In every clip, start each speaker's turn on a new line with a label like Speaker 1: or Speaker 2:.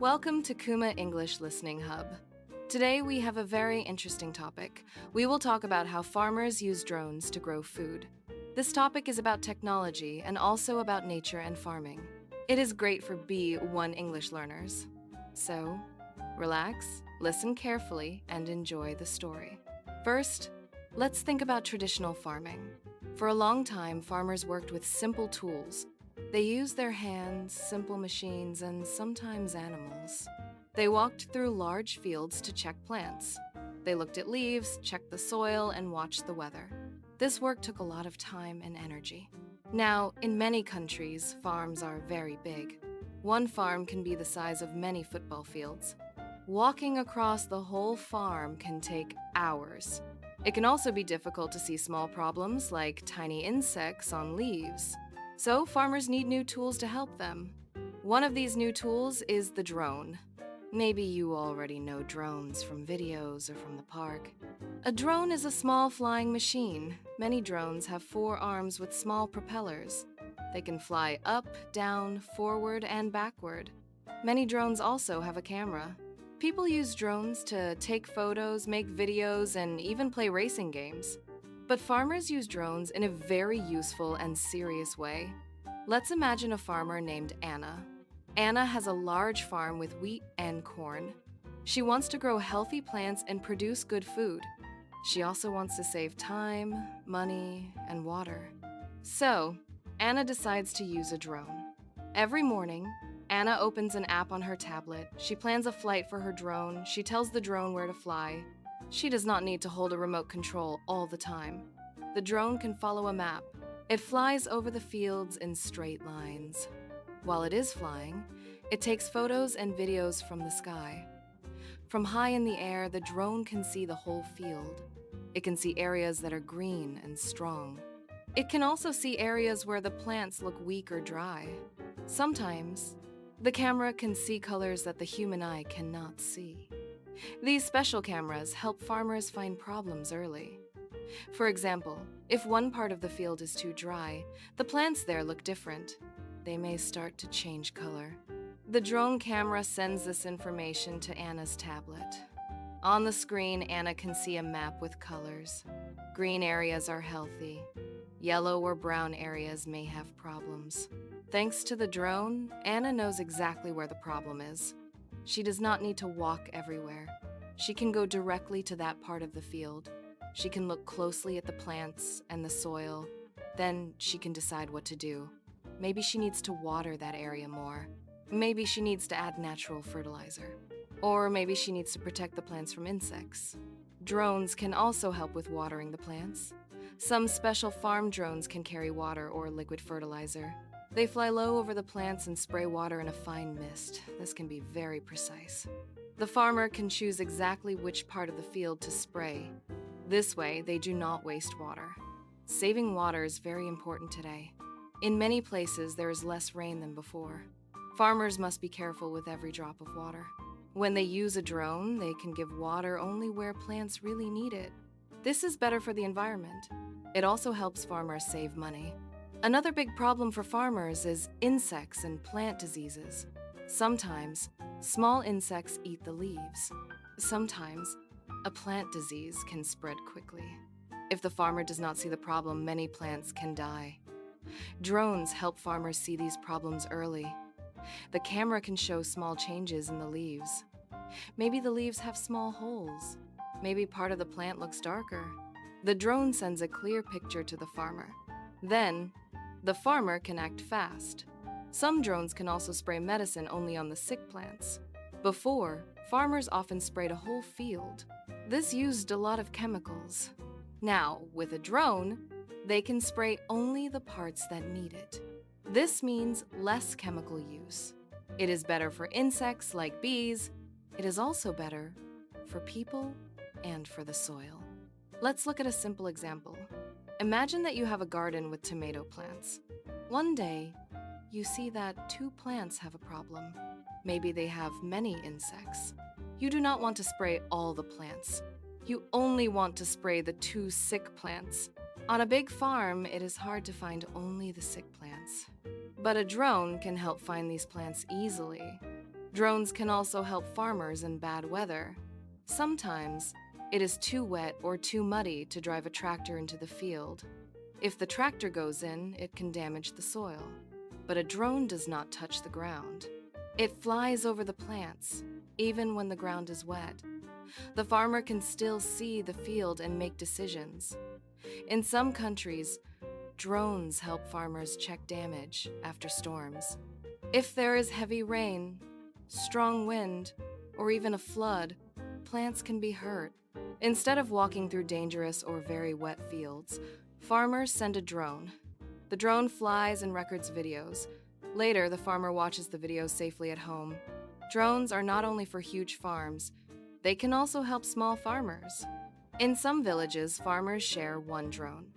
Speaker 1: Welcome to Kuma English Listening Hub. Today we have a very interesting topic. We will talk about how farmers use drones to grow food. This topic is about technology and also about nature and farming. It is great for B1 English learners. So, relax, listen carefully, and enjoy the story. First, let's think about traditional farming. For a long time, farmers worked with simple tools. They used their hands, simple machines, and sometimes animals. They walked through large fields to check plants. They looked at leaves, checked the soil, and watched the weather. This work took a lot of time and energy. Now, in many countries, farms are very big. One farm can be the size of many football fields. Walking across the whole farm can take hours. It can also be difficult to see small problems like tiny insects on leaves. So farmers need new tools to help them. One of these new tools is the drone. Maybe you already know drones from videos or from the park. A drone is a small flying machine. Many drones have 4 arms with small propellers. They can fly up, down, forward, and backward. Many drones also have a camera. People use drones to take photos, make videos, and even play racing games. But farmers use drones in a very useful and serious way. Let's imagine a farmer named Anna. Anna has a large farm with wheat and corn. She wants to grow healthy plants and produce good food. She also wants to save time, money, and water. So, Anna decides to use a drone. Every morning, Anna opens an app on her tablet. She plans a flight for her drone. She tells the drone where to fly. She does not need to hold a remote control all the time. The drone can follow a map. It flies over the fields in straight lines. While it is flying, it takes photos and videos from the sky. From high in the air, the drone can see the whole field. It can see areas that are green and strong. It can also see areas where the plants look weak or dry. Sometimes, the camera can see colors that the human eye cannot see. These special cameras help farmers find problems early. For example, if one part of the field is too dry, the plants there look different. They may start to change color. The drone camera sends this information to Anna's tablet. On the screen, Anna can see a map with colors. Green areas are healthy. Yellow or brown areas may have problems. Thanks to the drone, Anna knows exactly where the problem is. She does not need to walk everywhere. She can go directly to that part of the field. She can look closely at the plants and the soil. Then she can decide what to do. Maybe she needs to water that area more. Maybe she needs to add natural fertilizer. Or maybe she needs to protect the plants from insects. Drones can also help with watering the plants. Some special farm drones can carry water or liquid fertilizer. They fly low over the plants and spray water in a fine mist. This can be very precise. The farmer can choose exactly which part of the field to spray. This way, they do not waste water. Saving water is very important today. In many places, there is less rain than before. Farmers must be careful with every drop of water. When they use a drone, they can give water only where plants really need it. This is better for the environment. It also helps farmers save money. Another big problem for farmers is insects and plant diseases. Sometimes, small insects eat the leaves. Sometimes, a plant disease can spread quickly. If the farmer does not see the problem, many plants can die. Drones help farmers see these problems early. The camera can show small changes in the leaves. Maybe the leaves have small holes. Maybe part of the plant looks darker. The drone sends a clear picture to the farmer. Then, the farmer can act fast. Some drones can also spray medicine only on the sick plants. Before, farmers often sprayed a whole field. This used a lot of chemicals. Now, with a drone, they can spray only the parts that need it. This means less chemical use. It is better for insects like bees. It is also better for people and for the soil. Let's look at a simple example. Imagine that you have a garden with tomato plants. One day, you see that 2 plants have a problem. Maybe they have many insects. You do not want to spray all the plants. You only want to spray the 2 sick plants. On a big farm, it is hard to find only the sick plants. But a drone can help find these plants easily. Drones can also help farmers in bad weather. Sometimes, it is too wet or too muddy to drive a tractor into the field. If the tractor goes in, it can damage the soil. But a drone does not touch the ground. It flies over the plants, even when the ground is wet. The farmer can still see the field and make decisions. In some countries, drones help farmers check damage after storms. If there is heavy rain, strong wind, or even a flood, plants can be hurt. Instead of walking through dangerous or very wet fields, farmers send a drone. The drone flies and records videos. Later, the farmer watches the videos safely at home. Drones are not only for huge farms, they can also help small farmers. In some villages, farmers share one drone.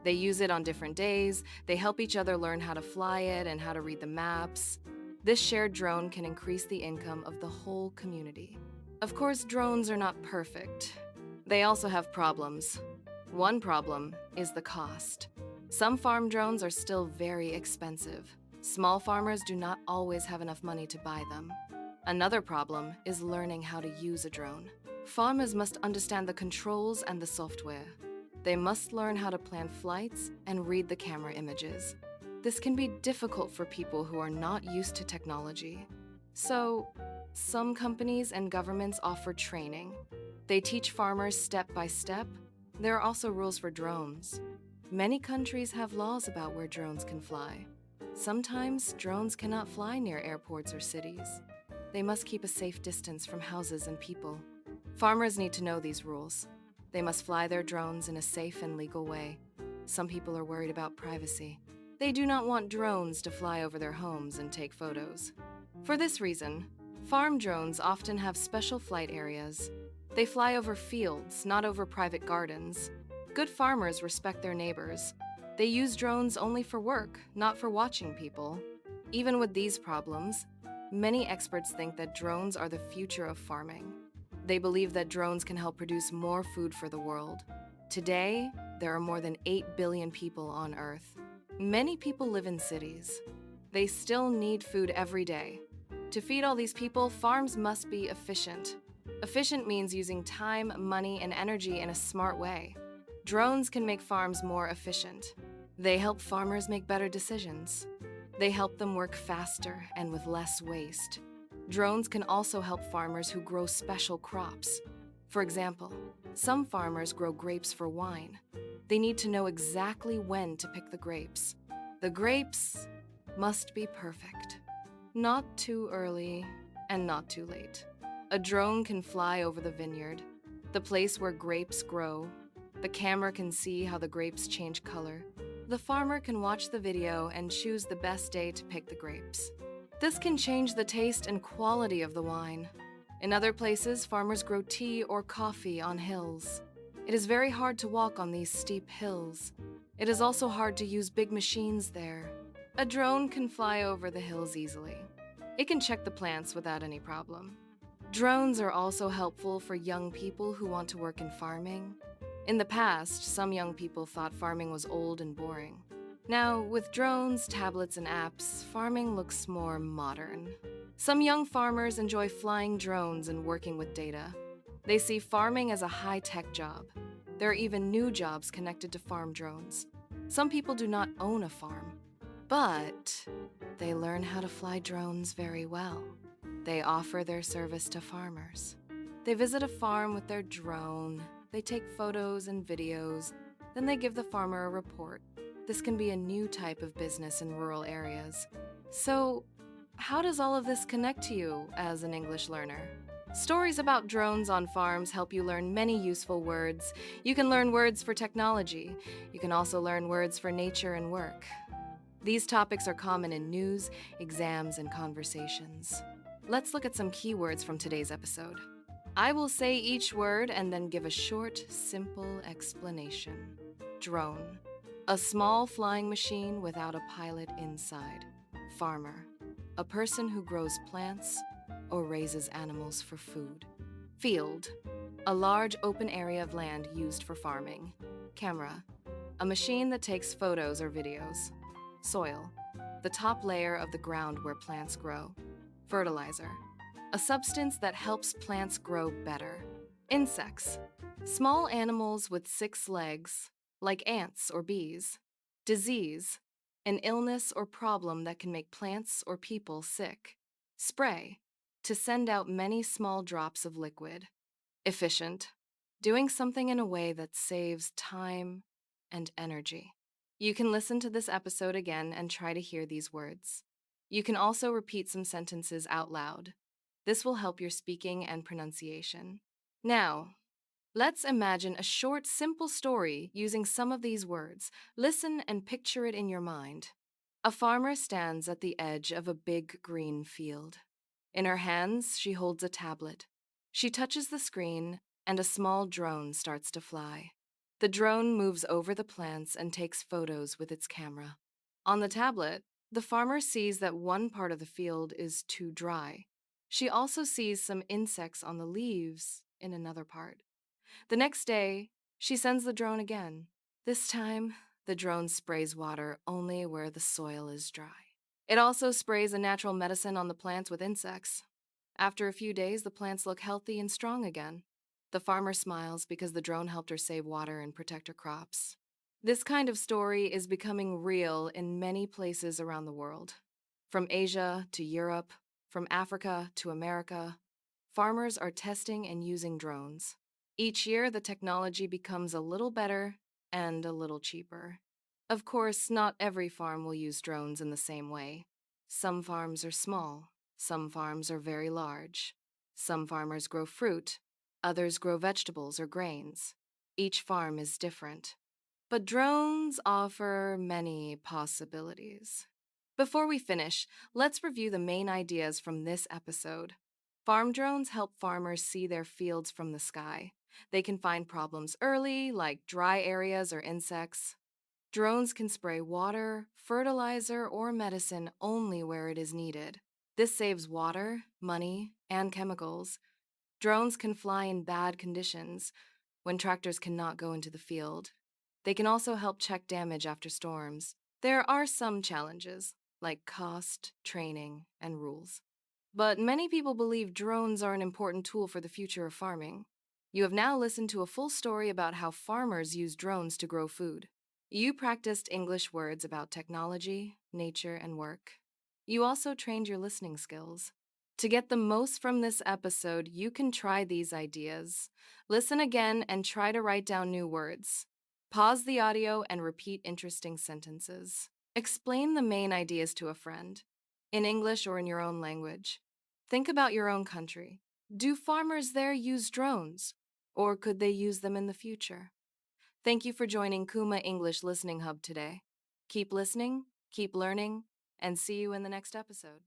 Speaker 1: They use it on different days, they help each other learn how to fly it and how to read the maps. This shared drone can increase the income of the whole community. Of course, drones are not perfect. They also have problems. One problem is the cost. Some farm drones are still very expensive. Small farmers do not always have enough money to buy them. Another problem is learning how to use a drone. Farmers must understand the controls and the software. They must learn how to plan flights and read the camera images. This can be difficult for people who are not used to technology. So, some companies and governments offer training. They teach farmers step by step. There are also rules for drones. Many countries have laws about where drones can fly. Sometimes drones cannot fly near airports or cities. They must keep a safe distance from houses and people. Farmers need to know these rules. They must fly their drones in a safe and legal way. Some people are worried about privacy. They do not want drones to fly over their homes and take photos. For this reason, farm drones often have special flight areas. They fly over fields, not over private gardens. Good farmers respect their neighbors. They use drones only for work, not for watching people. Even with these problems, many experts think that drones are the future of farming. They believe that drones can help produce more food for the world. Today, there are more than 8 billion people on Earth. Many people live in cities. They still need food every day. To feed all these people, farms must be efficient. Efficient means using time, money, and energy in a smart way. Drones can make farms more efficient. They help farmers make better decisions. They help them work faster and with less waste. Drones can also help farmers who grow special crops. For example, some farmers grow grapes for wine. They need to know exactly when to pick the grapes. The grapes must be perfect. Not too early and not too late. A drone can fly over the vineyard, the place where grapes grow. The camera can see how the grapes change color. The farmer can watch the video and choose the best day to pick the grapes. This can change the taste and quality of the wine. In other places, farmers grow tea or coffee on hills. It is very hard to walk on these steep hills. It is also hard to use big machines there. A drone can fly over the hills easily. It can check the plants without any problem. Drones are also helpful for young people who want to work in farming. In the past, some young people thought farming was old and boring. Now, with drones, tablets, and apps, farming looks more modern. Some young farmers enjoy flying drones and working with data. They see farming as a high-tech job. There are even new jobs connected to farm drones. Some people do not own a farm, but they learn how to fly drones very well. They offer their service to farmers. They visit a farm with their drone. They take photos and videos. Then they give the farmer a report. This can be a new type of business in rural areas. So, how does all of this connect to you as an English learner? Stories about drones on farms help you learn many useful words. You can learn words for technology. You can also learn words for nature and work. These topics are common in news, exams, and conversations. Let's look at some keywords from today's episode. I will say each word and then give a short, simple explanation. Drone. A small flying machine without a pilot inside. Farmer. A person who grows plants or raises animals for food. Field. A large open area of land used for farming. Camera. A machine that takes photos or videos. Soil. The top layer of the ground where plants grow. Fertilizer. a substance that helps plants grow better. Insects, small animals with 6 legs, like ants or bees. Disease, an illness or problem that can make plants or people sick. Spray, to send out many small drops of liquid. Efficient, doing something in a way that saves time and energy. You can listen to this episode again and try to hear these words. You can also repeat some sentences out loud. This will help your speaking and pronunciation. Now, let's imagine a short, simple story using some of these words. Listen and picture it in your mind. A farmer stands at the edge of a big green field. In her hands, she holds a tablet. She touches the screen, and a small drone starts to fly. The drone moves over the plants and takes photos with its camera. On the tablet, the farmer sees that one part of the field is too dry. She also sees some insects on the leaves in another part. The next day, she sends the drone again. This time, the drone sprays water only where the soil is dry. It also sprays a natural medicine on the plants with insects. After a few days, the plants look healthy and strong again. The farmer smiles because the drone helped her save water and protect her crops. This kind of story is becoming real in many places around the world. From Asia to Europe, from Africa to America, farmers are testing and using drones. Each year, the technology becomes a little better and a little cheaper. Of course, not every farm will use drones in the same way. Some farms are small, some farms are very large. Some farmers grow fruit, others grow vegetables or grains. Each farm is different. But drones offer many possibilities. Before we finish, let's review the main ideas from this episode. Farm drones help farmers see their fields from the sky. They can find problems early, like dry areas or insects. Drones can spray water, fertilizer, or medicine only where it is needed. This saves water, money, and chemicals. Drones can fly in bad conditions, when tractors cannot go into the field. They can also help check damage after storms. There are some challenges, like cost, training, and rules. But many people believe drones are an important tool for the future of farming. You have now listened to a full story about how farmers use drones to grow food. You practiced English words about technology, nature, and work. You also trained your listening skills. To get the most from this episode, you can try these ideas. Listen again and try to write down new words. Pause the audio and repeat interesting sentences. Explain the main ideas to a friend, in English or in your own language. Think about your own country. Do farmers there use drones? Or could they use them in the future? Thank you for joining Kuma English Listening Hub today. Keep listening, keep learning, and see you in the next episode.